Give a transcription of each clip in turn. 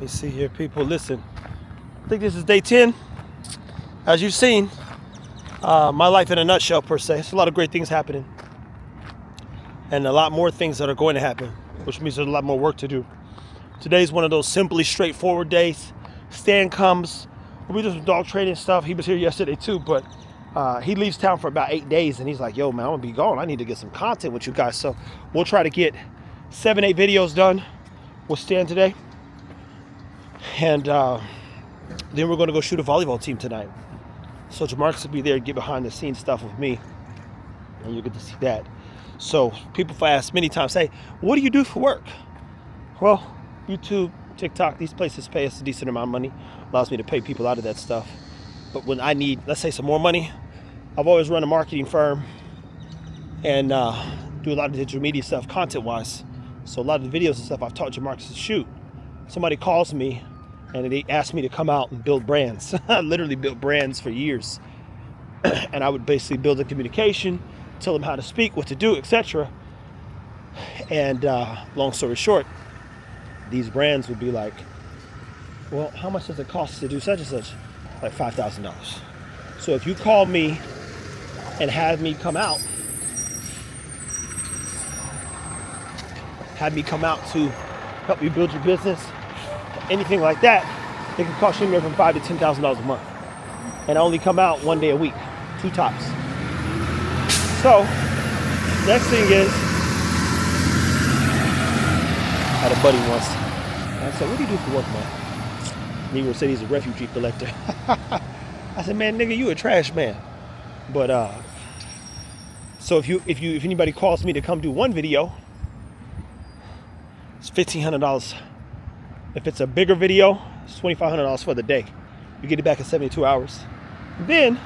me see here, people. Listen, I think this is day 10. As you've seen, my life in a nutshell, per se. It's a lot of great things happening, and a lot more things that are going to happen, which means there's a lot more work to do. Today's one of those simply straightforward days. Stan comes. We do some dog training stuff. He was here yesterday too, but he leaves town for about 8 days, and he's like, yo, man, I'm gonna be gone. I need to get some content with you guys. So we'll try to get 7-8 videos done with Stan today. And then we're gonna go shoot a volleyball team tonight. So Jamarcus will be there and get behind the scenes stuff with me, and you'll get to see that. So people have asked many times, hey, what do you do for work? Well, YouTube, TikTok, these places pay us a decent amount of money. Allows me to pay people out of that stuff. But when I need, let's say, some more money, I've always run a marketing firm and do a lot of digital media stuff content-wise. So a lot of the videos and stuff I've taught Jamarcus to shoot. Somebody calls me and they ask me to come out and build brands. I literally built brands for years. And I would basically build the communication, tell them how to speak, what to do, etc. And long story short, these brands would be like, well, how much does it cost to do such and such? Like $5,000. So if you call me and have me come out to help you build your business, anything like that, it can cost you anywhere from $5,000 to $10,000 a month. And I only come out 1 day a week, 2 tops. So next thing is, I had a buddy once, and I said, what do you do for work, man? Negro said he's a refugee collector. I said, man, nigga, you a trash man. But so if anybody calls me to come do one video, it's $1,500. If it's a bigger video, it's $2,500 for the day. You get it back in 72 hours. Then,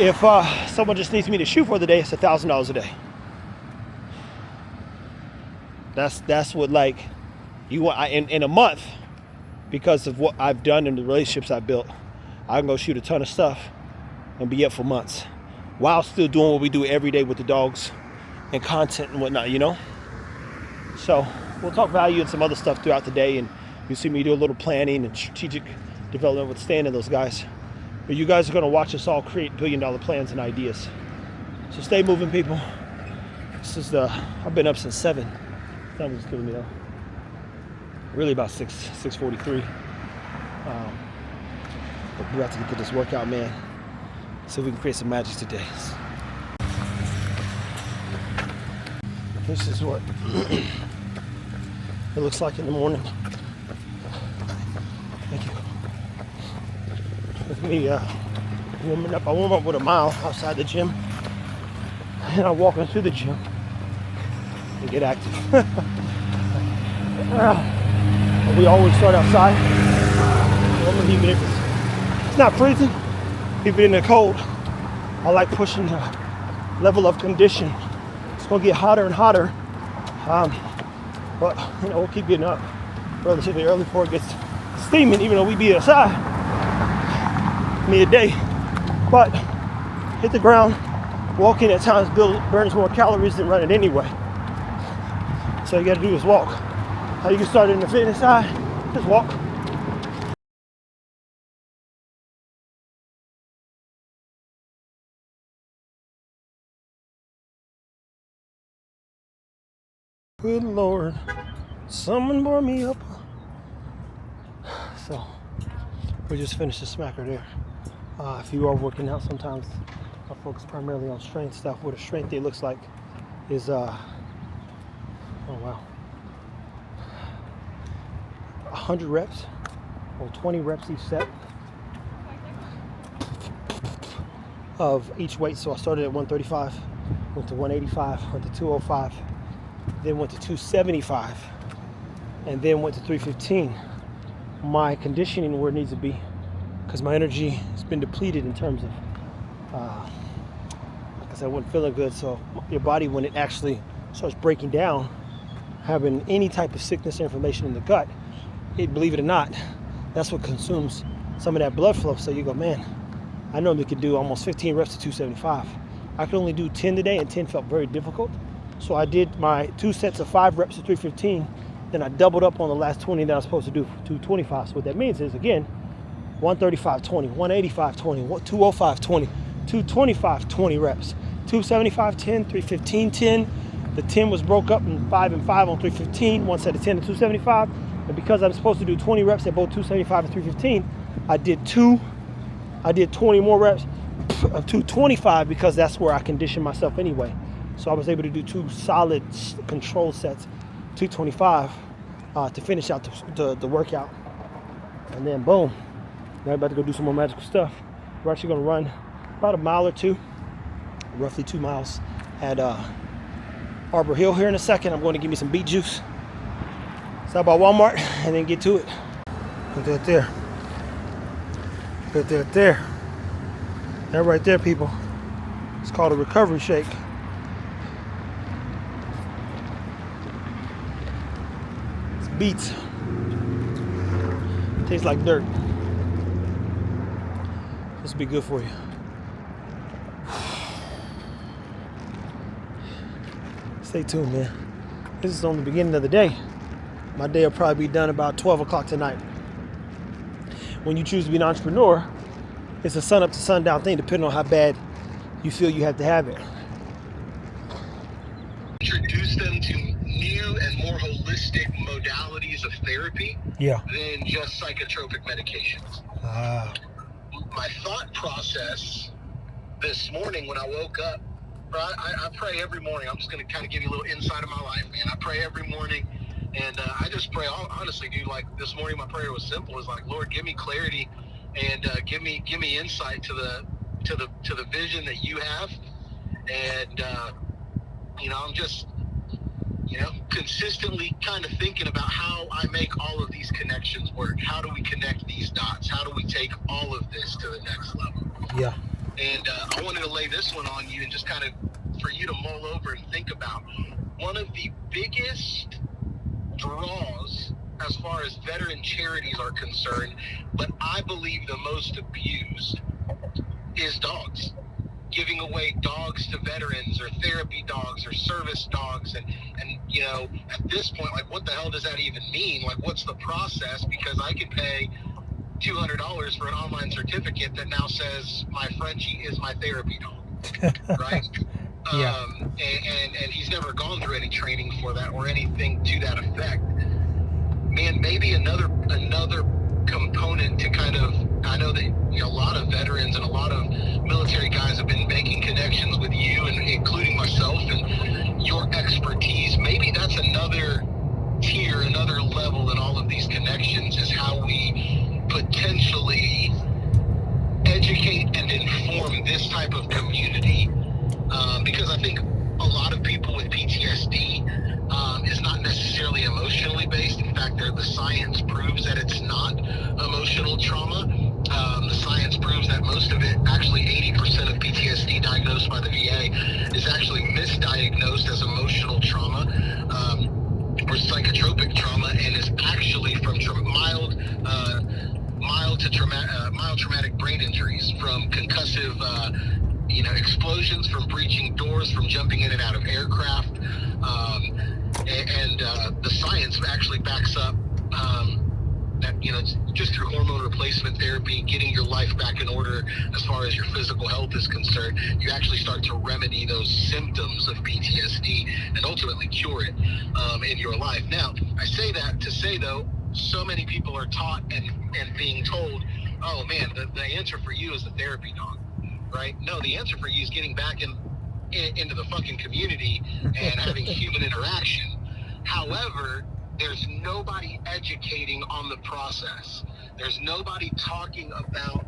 if someone just needs me to shoot for the day, it's $1,000 a day. That's what, like, you want in a month. Because of what I've done and the relationships I've built, I can go shoot a ton of stuff and be up for months while still doing what we do every day with the dogs and content and whatnot, you know? So we'll talk value and some other stuff throughout the day, and you'll see me do a little planning and strategic development with Stan and those guys. But you guys are gonna watch us all create billion-dollar plans and ideas. So stay moving, people. This is I've been up since 7. Time was killing me though. Really about 6:43. But we're about to get to this workout, man. See if we can create some magic today. This is what it looks like in the morning. Thank you. With me warming up. I warm up with a mile outside the gym, and I walk into the gym and get active. We always start outside. Even if it's not freezing, even in the cold, I like pushing the level of condition. It's gonna get hotter and hotter, but you know, we'll keep getting up relatively early before it gets steaming, even though we be outside midday. But hit the ground, walking at times burns more calories than running anyway. So you gotta do is walk. How you get started in the fitness side? Just walk. Good Lord, someone bore me up. So we just finished the smacker there. If you are working out, sometimes I focus primarily on strength stuff. What a strength day looks like is oh wow, 100 reps or 20 reps each set of each weight. So I started at 135, went to 185, went to 205, then went to 275, and then went to 315. My conditioning where it needs to be, because my energy has been depleted in terms of like I said, I wasn't feeling good. So your body, when it actually starts breaking down, having any type of sickness or inflammation in the gut, believe it or not, that's what consumes some of that blood flow. So you go, man, I normally could do almost 15 reps to 275. I could only do 10 today, and 10 felt very difficult. So I did my 2 sets of 5 reps to 315 Then I doubled up on the last 20 that I was supposed to do, 225. So what that means is, again, 135-20, 185-20, 205-20, 225-20 reps, 275-10, 315-10. The 10 was broke up in 5 and 5 on 315, one set of 10 to 275. And because I'm supposed to do 20 reps at both 275 and 315, I did 20 more reps of 225 because that's where I conditioned myself anyway. So I was able to do 2 solid control sets, 225, to finish out the workout. And then boom, now I'm about to go do some more magical stuff. We're actually gonna run about a mile or 2, roughly 2 miles at Arbor Hill here in a second. I'm going to give me some beet juice. Stop by Walmart and then get to it. Put that there. Put that there. That right there, people. It's called a recovery shake. It's beets. Tastes like dirt. This will be good for you. Stay tuned, man. This is only the beginning of the day. My day will probably be done about 12 o'clock tonight. When you choose to be an entrepreneur, it's a sun up to sundown thing, depending on how bad you feel you have to have it. Introduce them to new and more holistic modalities of therapy than just psychotropic medications. My thought process this morning when I woke up, I pray every morning. I'm just going to kind of give you a little insight of my life, man. I pray every morning, and I just pray, honestly, dude, like this morning my prayer was simple. It's like, Lord, give me clarity and give me insight to the vision that you have. And I'm just consistently kind of thinking about how I make all of these connections work. How do we connect these dots? How do we take all of this to the next level? Yeah. And I wanted to lay this one on you and just kind of for you to mull over and think about. One of the biggest draws as far as veteran charities are concerned, but I believe the most abused, is dogs. Giving away dogs to veterans or therapy dogs or service dogs. And at this point, like, what the hell does that even mean? Like, what's the process? Because I could pay $200 for an online certificate that now says my Frenchie is my therapy dog, right? Yeah. And he's never gone through any training for that or anything to that effect. Man, maybe another component to kind of, I know that a lot of veterans and a lot of military guys have been making connections with you, and including myself, and your expertise. Maybe that's another tier, another level in all of these connections, is how we potentially educate and inform this type of community, because I think a lot of people with PTSD is not necessarily emotionally based. In fact, the science proves that it's not emotional trauma. The science proves that most of it, actually 80% of PTSD diagnosed by the VA, is actually misdiagnosed as emotional trauma or psychotropic trauma, and is actually from mild traumatic brain injuries, from concussive explosions, from breaching doors, from jumping in and out of aircraft, and the science actually backs up that just through hormone replacement therapy, getting your life back in order as far as your physical health is concerned, you actually start to remedy those symptoms of PTSD and ultimately cure it in your life. Now, I say that to say, though, so many people are taught and being told, oh man, the answer for you is a therapy dog, right? No, the answer for you is getting back into the fucking community and having human interaction. However, there's nobody educating on the process. There's nobody talking about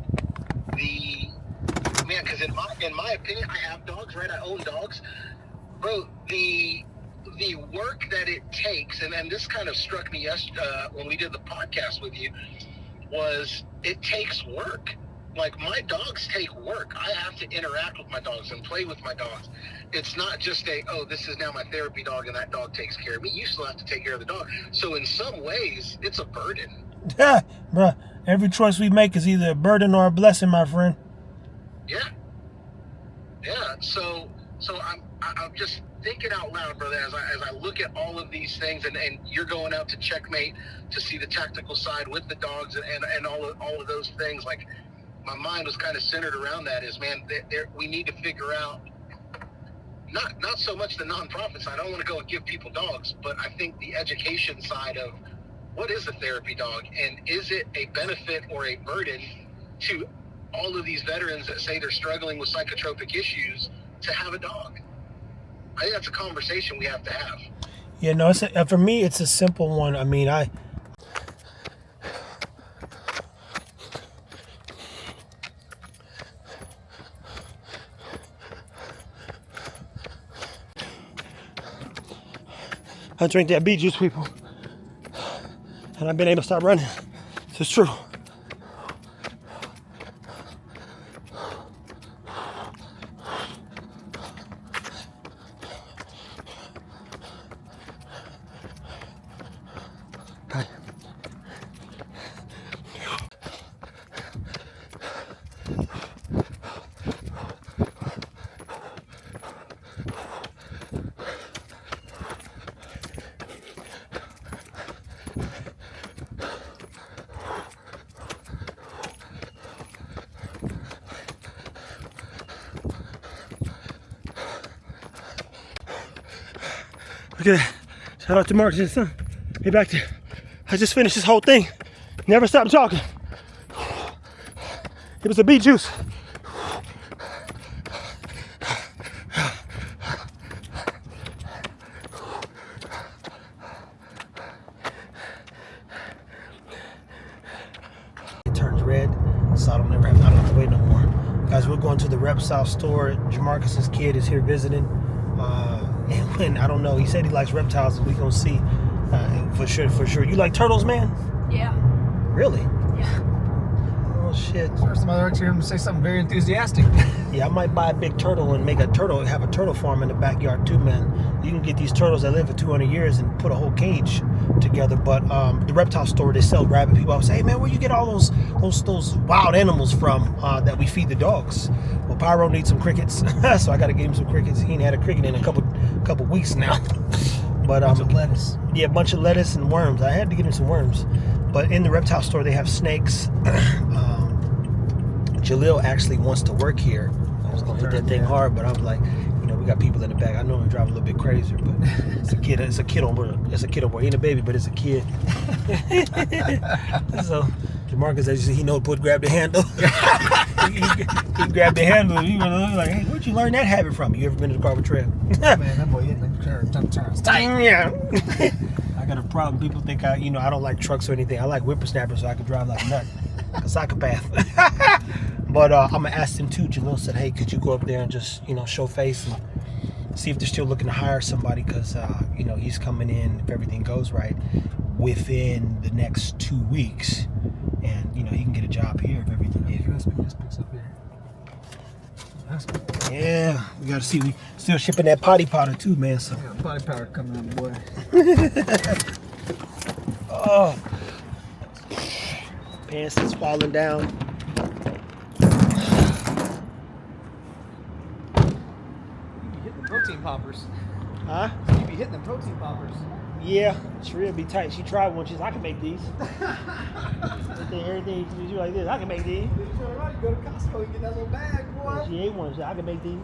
because in my opinion, I have dogs, right? I own dogs. Bro, the work that it takes, and this kind of struck me when we did the podcast with you, was it takes work. Like, my dogs take work. I have to interact with my dogs and play with my dogs. It's not just this is now my therapy dog and that dog takes care of me. You still have to take care of the dog. So in some ways, it's a burden. Yeah, bruh. Every choice we make is either a burden or a blessing, my friend. Yeah. Yeah. So I'm just thinking out loud, brother, as I look at all of these things, and you're going out to Checkmate to see the tactical side with the dogs and all of those things. Like, my mind was kind of centered around that. Is, man, we need to figure out not so much the nonprofit side. I don't want to go and give people dogs, but I think the education side of what is a therapy dog, and is it a benefit or a burden to all of these veterans that say they're struggling with psychotropic issues to have a dog? I think that's a conversation we have to have. Yeah, no, for me, it's a simple one. I mean, I drink that beet juice, people, and I've been able to stop running. This is true. Look at that. Shout out to Marcus and his son. Hey, back there. I just finished this whole thing. Never stopped talking. It was a beet juice. It turns red, so I don't have to wait no more. Guys, we're going to the Reptile store. Jamarcus's kid is here visiting. And when, I don't know, he said he likes reptiles, and we're going to see for sure. You like turtles, man? Yeah. Really? Yeah. Oh, shit. First time I ever hear him say something very enthusiastic. Yeah, I might buy a big turtle and have a turtle farm in the backyard too, man. You can get these turtles that live for 200 years and put a whole cage together. But the reptile store, they sell rabbit. People always say, hey, man, where you get all those wild animals from that we feed the dogs? Well, Pyro needs some crickets, so I got to get him some crickets. He ain't had a cricket in a couple weeks now. But bunch of lettuce. Yeah, a bunch of lettuce and worms. I had to get him some worms. But in the reptile store, they have snakes. Jalil actually wants to work here. I was gonna hit that thing hard, but I was like, we got people in the back. I know we drive a little bit crazier, but it's a kid. It's a kid on board. He ain't a baby, but it's a kid. So Jamarcus, as you see, he know to grab the handle. he grabbed the handle. He was like, hey, where'd you learn that habit from? You ever been to the Carver Trail? Man, that boy hitting the curve sometimes. Yeah. I got a problem. People think I don't like trucks or anything. I like whippersnappers, so I can drive like a nut, like a psychopath. But I'm gonna ask them too. Jalil said, hey, could you go up there and just show face and see if they're still looking to hire somebody, because he's coming in, if everything goes right, within the next 2 weeks, and he can get a job here if everything is. Just picks up here. That's good. Yeah, we gotta see. We still shipping that potty powder too, man. So Yeah, body powder coming on, boy. oh, pants is falling down. Protein poppers. Huh? You be hitting the protein poppers. Yeah, Sharia be tight. She tried one. She's I can make these. everything you do like this, I can make these. You go to Costco and get that little bag, boy. She ate one. She said, I can make these.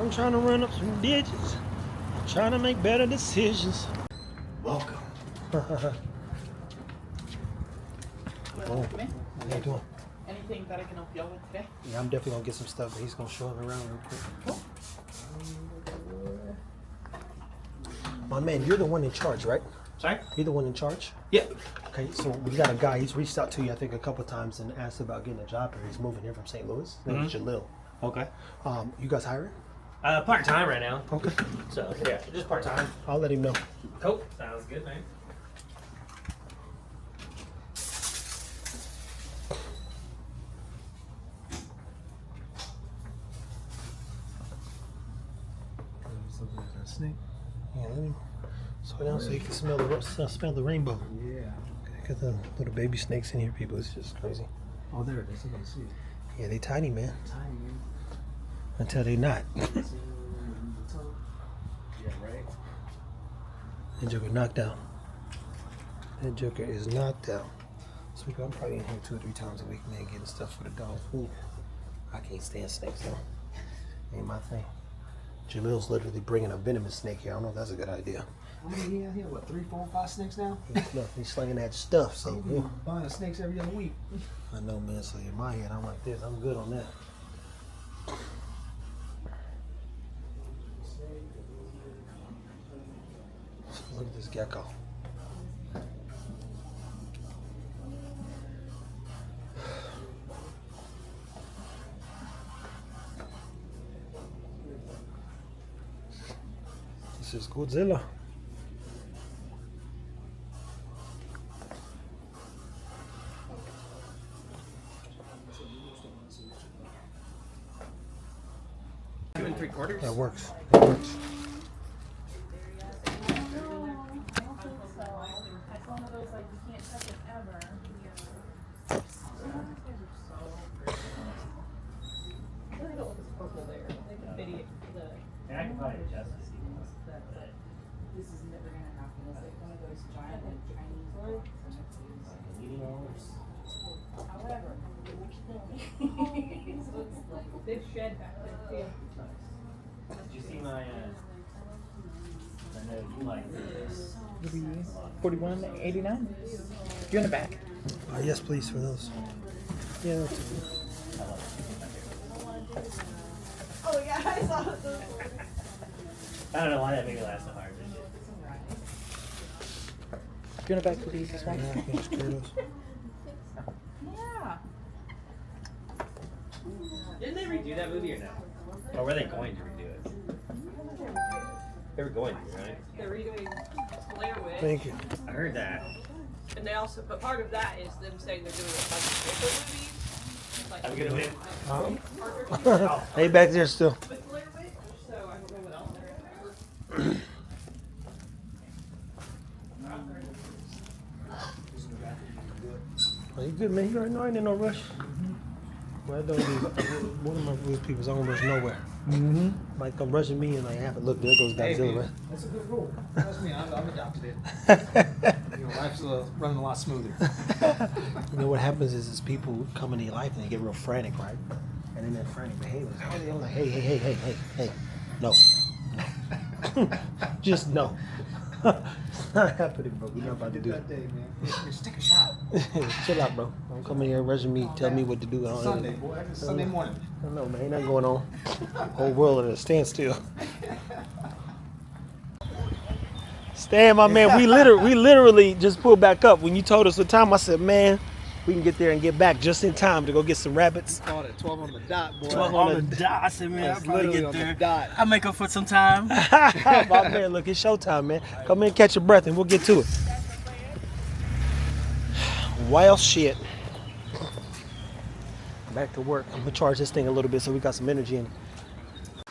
I'm trying to run up some digits. I'm trying to make better decisions. Welcome. Oh, Man, how you doing? anything that I can help you out with today? Yeah, I'm definitely gonna get some stuff, but he's gonna show it around real quick. My man, you're the one in charge, right? Sorry? You're the one in charge? Yeah. Okay, so we got a guy, he's reached out to you, I think, a couple times and asked about getting a job here. He's moving here from St. Louis. His name is Jalil. Okay. You guys hiring? Part-time right now. Okay. So, yeah, just part-time. I'll let him know. Cool. Sounds good, man. snake? Yeah, let me slow down so you can smell the rainbow. Yeah. Look at the little baby snakes in here, people. It's just crazy. Oh, there it is. I can see it. Yeah, they tiny, man. Tiny, man. Until they not. Yeah, right. That joker knocked out. That joker is knocked out. So I'm probably in here 2 or 3 times a week, man, getting stuff for the dogs. Ooh, I can't stand snakes though. Ain't my thing. Jamil's literally bringing a venomous snake here. I don't know if that's a good idea. How many he have here? What, 3, 4, 5 snakes now? Look, he's slinging that stuff. So He be buying snakes every other week. I know, man. So in my head, I'm like this. I'm good on that. Look at this gecko. This is Godzilla. Two and 3/4. That works. That works. It's one of those like you can't touch it ever. Look at all this purple there. Like the video, And I can probably adjust this even. this is never gonna happen. It's like one of those giant like Chinese ones. Leading hours. However, it will kill me. So it's like they've shed back there too. Did you see my? I know you like this. 41.89. You're in the back. Yes, please, for those. Yeah. I love it. Oh yeah, I saw it. I don't know why that made me laugh so hard. You're in the back for these as well. Yeah, I can just carry those. Yeah. Didn't they redo that movie or no? Or were they going to redo it? They were going to, right? They're redoing Blair Witch, Thank you. I heard that. and they also, but part of that is them saying they're doing a bunch of different movies. Like Have a good one. Parker, Hey, back there still. but Blair Witch, so I don't know what else they're gonna do. Are you good, man? You already know I ain't in no rush. Well, I don't do one of my rules. People's don't rush nowhere. Mm-hmm. Like come rushing me and like happen. Look, there goes Godzilla, man. That's a good rule. Trust me, I've adopted it. You know, life's running a lot smoother. You know what happens is people come into your life and they get real frantic, right? And then that frantic behavior is I'm like, hey, no. Just no. It's not happening, bro. We're not about to do that that. day, man. Just take a shot. Chill out, bro. Don't come in here rushing me, tell me what to do. It's Sunday, boy. It's Sunday morning. I don't know, man. Ain't nothing going on. Whole world at a standstill. Stan, my man, we literally just pulled back up. When you told us what time, I said, man, we can get there and get back just in time to go get some rabbits. Called it 12 on the dot, boy. 12 on the dot. I said, man, I'll That's probably literally get on the there. dot. I'll make up for some time. My man, look, it's showtime, man. Come in, catch your breath, and we'll get to it. Wild shit. Back to work. I'm gonna charge this thing a little bit so we got some energy in it.